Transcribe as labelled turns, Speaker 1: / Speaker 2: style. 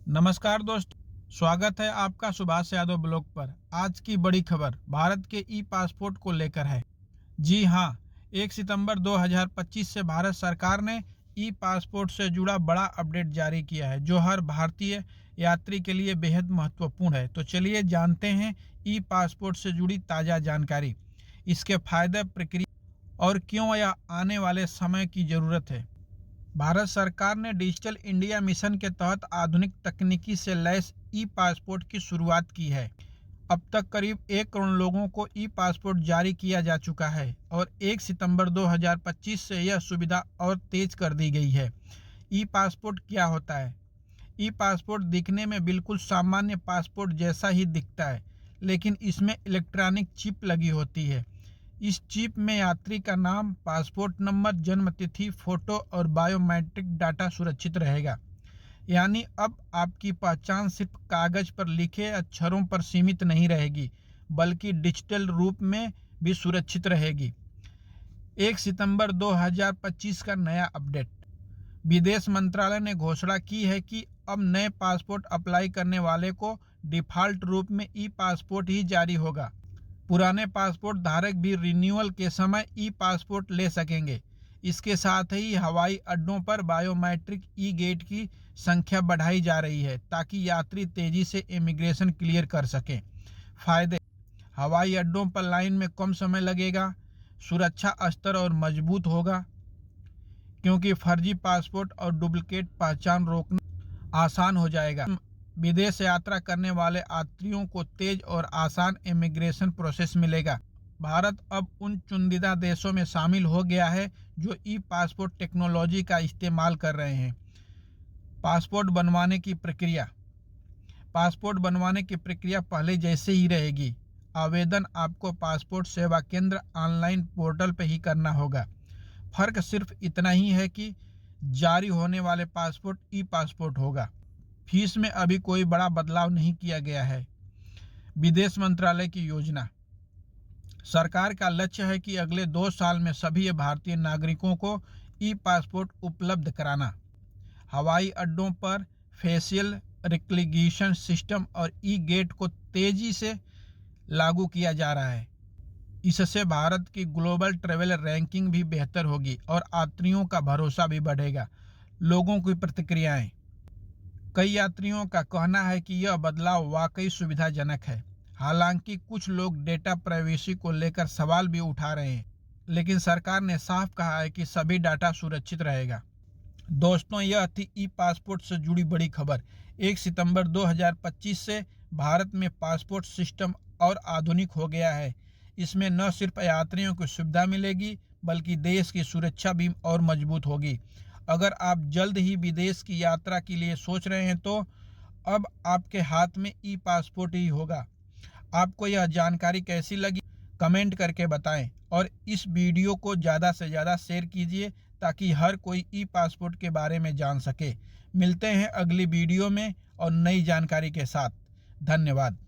Speaker 1: नमस्कार दोस्तों, स्वागत है आपका सुभाष यादव ब्लॉग पर। आज की बड़ी खबर भारत के ई पासपोर्ट को लेकर है। जी हां, 1 सितंबर 2025 से भारत सरकार ने ई पासपोर्ट से जुड़ा बड़ा अपडेट जारी किया है, जो हर भारतीय यात्री के लिए बेहद महत्वपूर्ण है। तो चलिए जानते हैं ई पासपोर्ट से जुड़ी ताज़ा जानकारी, इसके फायदे, प्रक्रिया और क्यों यह आने वाले समय की ज़रूरत है। भारत सरकार ने डिजिटल इंडिया मिशन के तहत आधुनिक तकनीकी से लैस ई पासपोर्ट की शुरुआत की है। अब तक करीब 1 करोड़ लोगों को ई पासपोर्ट जारी किया जा चुका है और 1 सितंबर 2025 से यह सुविधा और तेज कर दी गई है। ई पासपोर्ट क्या होता है? ई पासपोर्ट दिखने में बिल्कुल सामान्य पासपोर्ट जैसा ही दिखता है, लेकिन इसमें इलेक्ट्रॉनिक चिप लगी होती है। इस चिप में यात्री का नाम, पासपोर्ट नंबर, जन्म तिथि, फोटो और बायोमेट्रिक डाटा सुरक्षित रहेगा। यानी अब आपकी पहचान सिर्फ कागज पर लिखे अक्षरों पर सीमित नहीं रहेगी, बल्कि डिजिटल रूप में भी सुरक्षित रहेगी। 1 सितंबर 2025 का नया अपडेट। विदेश मंत्रालय ने घोषणा की है कि अब नए पासपोर्ट अप्लाई करने वाले को डिफ़ॉल्ट रूप में ई पासपोर्ट ही जारी होगा। पुराने पासपोर्ट धारक भी रिन्यूअल के समय ई पासपोर्ट ले सकेंगे। इसके साथ ही हवाई अड्डों पर बायोमेट्रिक ई गेट की संख्या बढ़ाई जा रही है, ताकि यात्री तेजी से इमिग्रेशन क्लियर कर सकें। फायदे: हवाई अड्डों पर लाइन में कम समय लगेगा, सुरक्षा स्तर और मजबूत होगा, क्योंकि फर्जी पासपोर्ट और डुप्लीकेट पहचान रोकना आसान हो जाएगा। विदेश यात्रा करने वाले यात्रियों को तेज और आसान इमिग्रेशन प्रोसेस मिलेगा। भारत अब उन चुनिंदा देशों में शामिल हो गया है जो ई पासपोर्ट टेक्नोलॉजी का इस्तेमाल कर रहे हैं। पासपोर्ट बनवाने की प्रक्रिया। पासपोर्ट बनवाने की प्रक्रिया पहले जैसे ही रहेगी। आवेदन आपको पासपोर्ट सेवा केंद्र ऑनलाइन पोर्टल पर ही करना होगा। फर्क सिर्फ इतना ही है कि जारी होने वाले पासपोर्ट ई पासपोर्ट होगा। फीस में अभी कोई बड़ा बदलाव नहीं किया गया है। विदेश मंत्रालय की योजना। सरकार का लक्ष्य है कि अगले 2 साल में सभी भारतीय नागरिकों को ई पासपोर्ट उपलब्ध कराना। हवाई अड्डों पर फेशियल रिकग्निशन सिस्टम और ई गेट को तेजी से लागू किया जा रहा है। इससे भारत की ग्लोबल ट्रैवल रैंकिंग भी बेहतर होगी और यात्रियों का भरोसा भी बढ़ेगा। लोगों की प्रतिक्रियाएं। कई यात्रियों का कहना है कि यह बदलाव वाकई सुविधाजनक है। हालांकि कुछ लोग डेटा प्राइवेसी को लेकर सवाल भी उठा रहे हैं, लेकिन सरकार ने साफ कहा है कि सभी डाटा सुरक्षित रहेगा। दोस्तों, यह थी ई पासपोर्ट से जुड़ी बड़ी खबर। 1 सितंबर 2025 से भारत में पासपोर्ट सिस्टम और आधुनिक हो गया है। इसमें न सिर्फ यात्रियों को सुविधा मिलेगी, बल्कि देश की सुरक्षा भी और मजबूत होगी। अगर आप जल्द ही विदेश की यात्रा के लिए सोच रहे हैं, तो अब आपके हाथ में ई पासपोर्ट ही होगा। आपको यह जानकारी कैसी लगी, कमेंट करके बताएं और इस वीडियो को ज़्यादा से ज़्यादा शेयर कीजिए, ताकि हर कोई ई पासपोर्ट के बारे में जान सके। मिलते हैं अगली वीडियो में और नई जानकारी के साथ। धन्यवाद।